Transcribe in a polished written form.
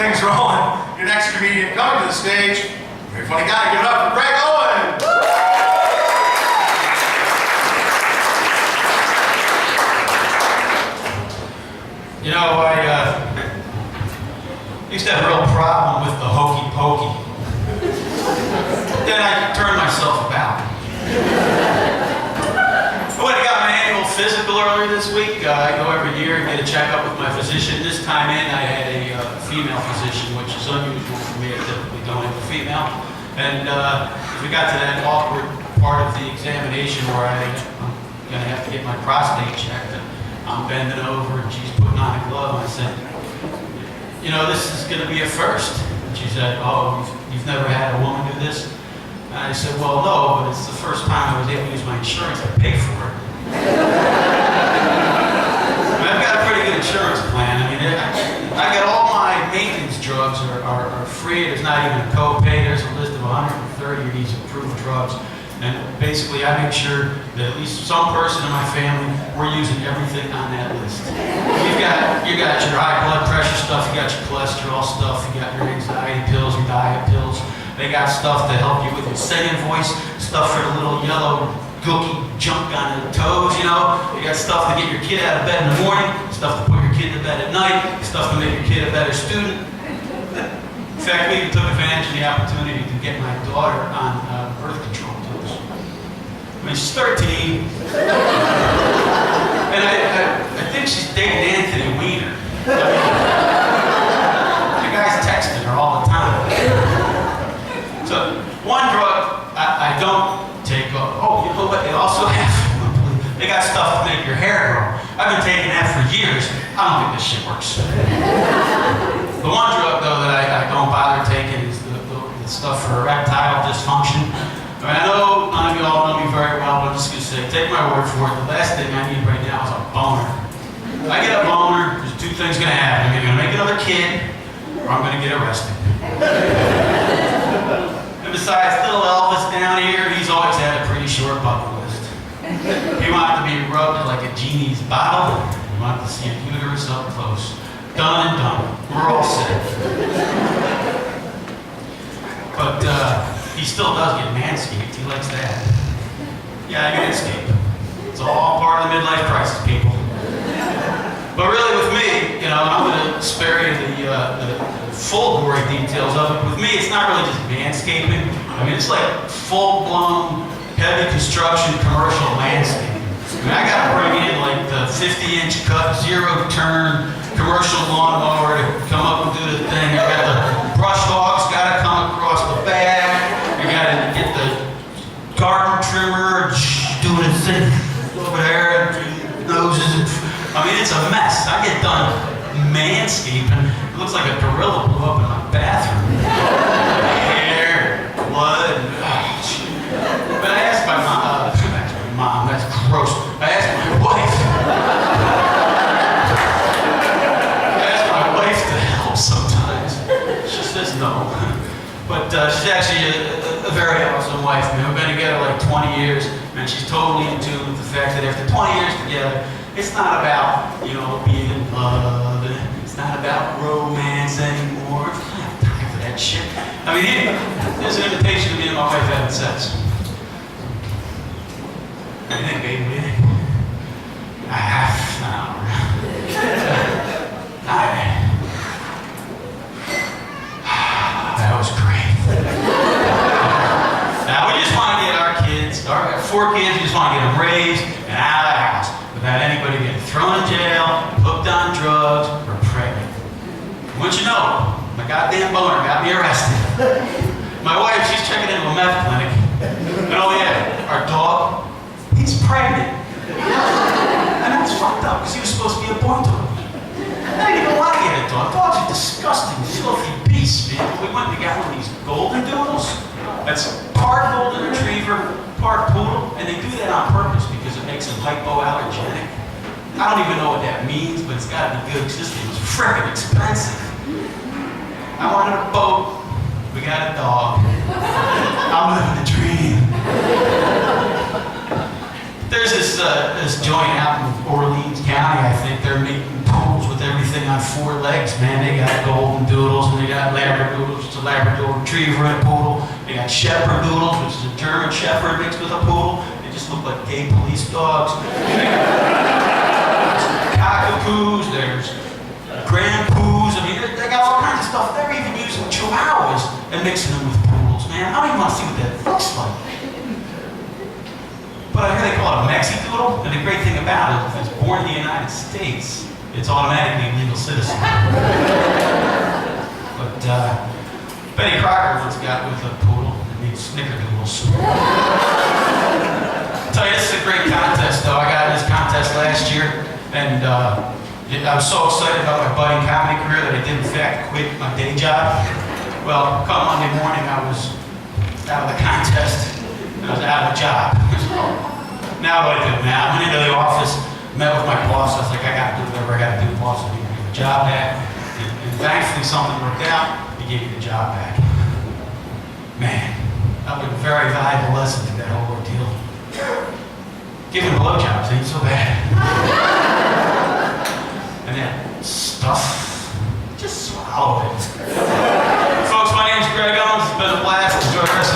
things rolling, your next comedian coming to the stage. Very funny guy. Give it up for Owens. You know, I used to have a real problem with the hokey pokey. Then I turned myself about. I went and got my annual physical earlier this week. I go every year and get a checkup with my physician. This time in, I had a female physician, which is unusual for me. I typically don't have a female. And we got to that awkward part of the examination where I'm going to have to get my prostate checked. I'm bending over and she's putting on a glove. I said, you know, this is going to be a first. And she said, oh, you've never had a woman do this? And I said, well, no, but it's the first time I was able to use my insurance to pay for it. I've got a pretty good insurance plan. I mean, I got all my maintenance drugs are free. There's not even a copay. There's a list of 130 of these approved drugs. And basically, I make sure that at least some person in my family, we're using everything on that list. You got your high blood pressure stuff, you got your cholesterol stuff, you got your anxiety pills, your diet pills. They got stuff to help you with your singing voice, stuff for the little yellow gooky junk on the toes, you know. You got stuff to get your kid out of bed in the morning, stuff to put your kid to bed at night, stuff to make your kid a better student. In fact, we even took advantage of the opportunity to get my daughter on birth control pills. I mean, she's 13, and I think she's dating Anthony Weiner. The guy's texting her all the time. So, one drug I don't take. Oh, you know what? They also have, they got stuff to make your hair grow. I've been taking that for years. I don't think this shit works. The one drug, though, that I don't bother taking is the stuff for erectile dysfunction. I mean, I know none of you all know me very well, but I'm just going to say, take my word for it, the last thing I need right now is a boner. If I get a boner, there's two things going to happen. I'm either going to make another kid, or I'm going to get arrested. And besides, little Elvis down here, he's always had a pretty short bucket list. He wanted to be rubbed like a genie's bottle. He wanted to see a uterus up close. Done and done. We're all set. But he still does get manscaped. He likes that. Yeah, I manscape. It's all part of the midlife crisis, people. But really, with me, you know, I'm going to spare you the full gory details of it. With me, it's not really just manscaping. I mean, it's like full-blown, heavy construction, commercial landscaping. I mean, I got to bring in like the 50-inch cut, zero-turn commercial lawnmower to come up and do the thing. I got the brush hogs, got to come across the back. I got to get the garden trimmer, doing a thing over there, noses. I mean, it's a mess. I get done manscaping. It looks like a gorilla blew up in my bathroom. Hair, blood. But I asked my mom, that's gross. I asked my wife. To help sometimes. She says no. But she's actually a very awesome wife, man. We've been together like 20 years, and she's totally in tune with the fact that after 20 years together, it's not about, you know, being in love, and it's not about romance anymore. I don't have time for that shit. I mean, there's an invitation to me and my wife having sex. What do you think, baby? What do you think? That was great. Now, we just want to get our kids, our 4 kids, we just want to get them raised and out of the house without anybody getting thrown in jail, hooked on drugs, or pregnant. Once you know, my goddamn boner got me arrested. My wife, she's checking into a meth clinic. And oh yeah, our dog, he's pregnant. And that's fucked up, because he was supposed to be a boy dog. I didn't even want to get a dog. Dogs are disgusting, filthy beasts, man. We went and got one of these golden doodles. That's part golden retriever, part poodle, and they do that on purpose because it makes them hypoallergenic. I don't even know what that means, but it's got to be good because this thing was frickin' expensive. I wanted a boat. We got a dog. I'm living the dream. There's this joint out in Orleans County, I think. They're making pools with everything thing on 4 legs, man. They got golden doodles, and they got labradoodles, which is a Labrador retriever and a poodle. They got shepherd doodles, which is a German shepherd mixed with a poodle. They just look like gay police dogs. There's cockapoos, there's grand poos. I mean, they got all kinds of stuff. They're even using chihuahuas and mixing them with poodles, man. I don't even want to see what that looks like. But I hear they call it a Mexi-doodle, and the great thing about it, if it's born in the United States, it's automatically a legal citizen. But Betty Crocker once got with a poodle and made snickerdoodles. I'll tell you, this is a great contest, though. I got in this contest last year, and I was so excited about my budding comedy career that I did, in fact, quit my day job. Well, come Monday morning, I was out of the contest, and I was out of a job. Now what do I do? Now I went into the office, met with my boss. I was like, I got to do whatever I got to do. The boss will give me the job back. And thankfully something worked out. He gave me the job back. Man, that was a very valuable lesson to that whole ordeal. Giving blowjobs ain't so bad. And that stuff, just swallow it. Folks, my name's Owens. It's been a blast. Enjoy the rest